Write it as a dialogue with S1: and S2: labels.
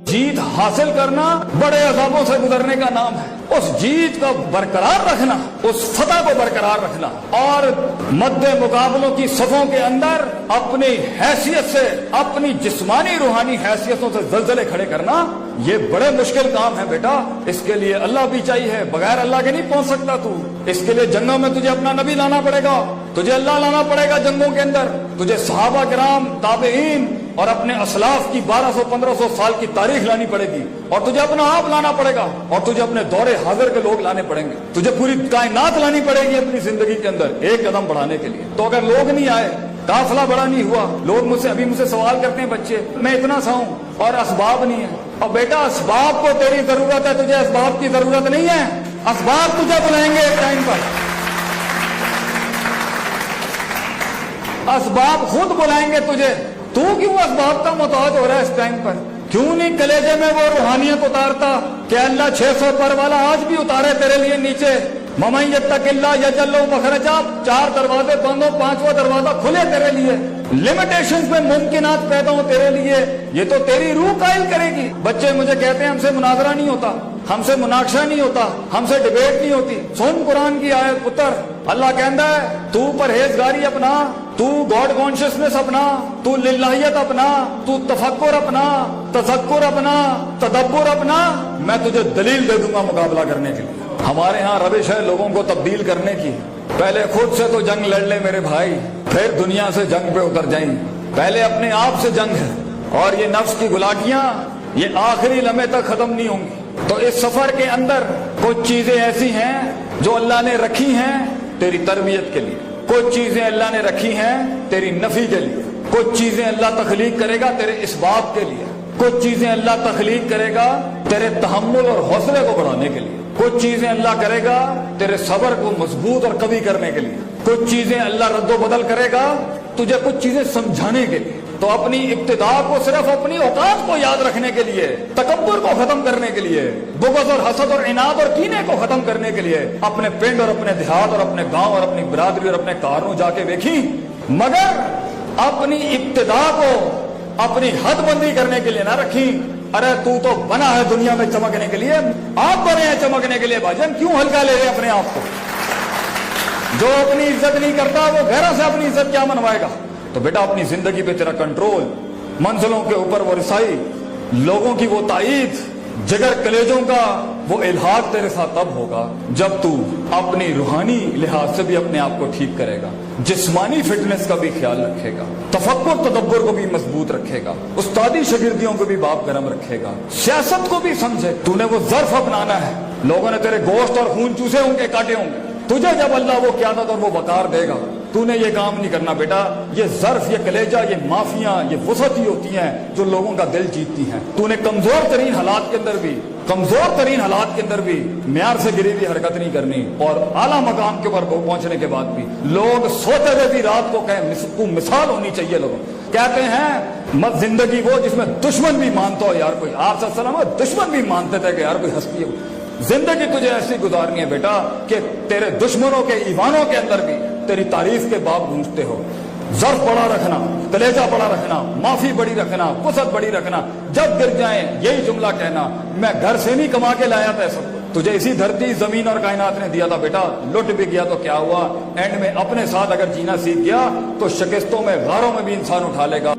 S1: जीत हासिल करना बड़े अजाबों से गुजरने का नाम है। उस जीत को बरकरार रखना, उस फतह को बरकरार रखना और मद्दे मुकाबलों की सफों के अंदर अपनी हैसियत से, अपनी जिस्मानी रूहानी हैसियतों से जलजले खड़े करना, ये बड़े मुश्किल काम है बेटा। इसके लिए अल्लाह भी चाहिए, बगैर अल्लाह के नहीं पहुंच सकता तू। इसके लिए जंगों में तुझे अपना नबी लाना पड़ेगा, तुझे अल्लाह लाना पड़ेगा जंगों के अंदर, तुझे सहाबा किराम, ताबईन और अपने असलाफ की 1200-1500 साल की तारीख लानी पड़ेगी, और तुझे अपना आप लाना पड़ेगा, और तुझे अपने दौरे हाजिर के लोग लाने पड़ेगे, तुझे पूरी कायनात लानी पड़ेगी अपनी जिंदगी के अंदर एक कदम बढ़ाने के लिए। तो अगर लोग नहीं आए, काफिला बड़ा नहीं हुआ, लोग मुझसे सवाल करते हैं बच्चे, मैं इतना सा हूं और असबाब नहीं है। और बेटा असबाब को तेरी जरूरत है, तुझे असबाब की जरूरत नहीं है। असबाब तुझे बुलाएंगे एक टाइम पर, असबाब खुद बुलाएंगे तुझे। तू क्यों असबाब का मोहताज हो रहा है इस टाइम पर? क्यों नहीं कलेजे में वो रूहानियत उतारता कि अल्लाह 600 पर वाला आज भी उतारे तेरे लिए नीचे। ममन यत्तकिल्लाह यजअल मखरजा, 4 दरवाजे बंद हो, 5वां दरवाजा खुले तेरे लिए। लिमिटेशंस में मुमकिनात पैदा हो तेरे लिए, ये तो तेरी रूह कायल करेगी। बच्चे मुझे कहते हैं हमसे मुनाजरा नहीं होता, हमसे मुनाकशा नहीं होता, हमसे डिबेट नहीं होती। सुन कुरान की आयत पुत्र, अल्लाह कहता है तू परहेजगारी अपना, तू गॉड कॉन्शियसनेस अपना, तू लिल्लाहियत अपना, तू तफक्कुर अपना, तज़क्कुर अपना, तदब्बुर अपना, मैं तुझे दलील दे दूंगा मुकाबला करने के लिए। हमारे यहाँ रविश है लोगों को तब्दील करने की। पहले खुद से तो जंग लड़ ले मेरे भाई, फिर दुनिया से जंग पे उतर जाएं। पहले अपने आप से जंग है, और ये नफ्स की गुलाटियां ये आखिरी लम्हे तक खत्म नहीं होंगी। तो इस सफर के अंदर कुछ चीजें ऐसी हैं जो अल्लाह ने रखी हैं तेरी तरबियत के लिए, कुछ चीजें अल्लाह ने रखी हैं तेरी नफी के लिए, कुछ चीजें अल्लाह तखलीक करेगा तेरे इसबाब के लिए, कुछ चीजें अल्लाह तखलीक करेगा तेरे तहम्मुल और हौसले को बढ़ाने के लिए, कुछ चीजें अल्लाह करेगा तेरे सब्र को मजबूत और कवी करने के लिए, कुछ चीजें अल्लाह रद्दो बदल करेगा तुझे कुछ चीजें समझाने के लिए। तो अपनी इब्तिदा को सिर्फ अपनी औकात को याद रखने के लिए, तकब्बुर को खत्म करने के लिए, बुग़्ज़ और हसद और इनाद और कीने को खत्म करने के लिए अपने पिंड और अपने देहात और अपने गांव और अपनी बिरादरी और अपने कारों जाके देखी, मगर अपनी इब्तिदा को अपनी हदबंदी करने के लिए ना रखी। अरे तू तो बना है दुनिया में चमकने के लिए, आप बने हैं चमकने के लिए। भाईजान क्यों हल्का ले रहे हैं अपने आप को? जो अपनी इज्जत नहीं करता वो घरों से अपनी इज्जत क्या मनवाएगा? तो बेटा अपनी जिंदगी पे तेरा कंट्रोल, मंजिलों के ऊपर वो रिसाई, लोगों की वो ताईद, जिगर कलेजों का वो इल्हाक तेरे साथ तब होगा जब तू अपनी रूहानी लिहाज से भी अपने आप को ठीक करेगा, जिस्मानी फिटनेस का भी ख्याल रखेगा, तफक्कुर तदब्बुर को भी मजबूत रखेगा, उस्तादी शागिर्दियों को भी बाप गरम रखेगा, सियासत को भी समझे। तूने वो ज़र्फ अपनाना है, लोगों ने तेरे गोश्त और खून चूसे होंगे, काटे होंगे, तुझे जब अल्लाह वो क़यादत और वो वकार देगा, तूने ये काम नहीं करना बेटा। ये ज़र्फ, ये कलेजा, ये माफियां, ये वसत ही होती हैं जो लोगों का दिल जीतती हैं। तूने कमजोर तरीन हालात के अंदर भी, कमजोर तरीन हालात के अंदर भी म्यार से गिरी हुई हरकत नहीं करनी, और आला मकाम के ऊपर पहुंचने के बाद भी लोग सोते हुए भी रात को कहें तू मिसाल होनी चाहिए। लोगों कहते हैं मत जिंदगी वो जिसमें दुश्मन भी मानता हो यार कोई। आप सल्लल्लाहु अलैहि वसल्लम दुश्मन भी मानते थे कि यार कोई हस्ती है। जिंदगी तुझे ऐसी गुजारनी है बेटा कि तेरे दुश्मनों के ईवानों के अंदर भी तेरी तारीफ के बाप गूंजते हो। ज़र्फ बड़ा रखना, कलेजा बड़ा रखना, माफी बड़ी रखना, वसत बड़ी रखना। जब गिर जाए यही जुमला कहना, मैं घर से नहीं कमा के लाया था सब। तुझे इसी धरती, जमीन और कायनात ने दिया था बेटा। लुट भी गया तो क्या हुआ, एंड में अपने साथ अगर जीना सीख गया तो शिकस्तों में, गारों में भी इंसान उठा लेगा।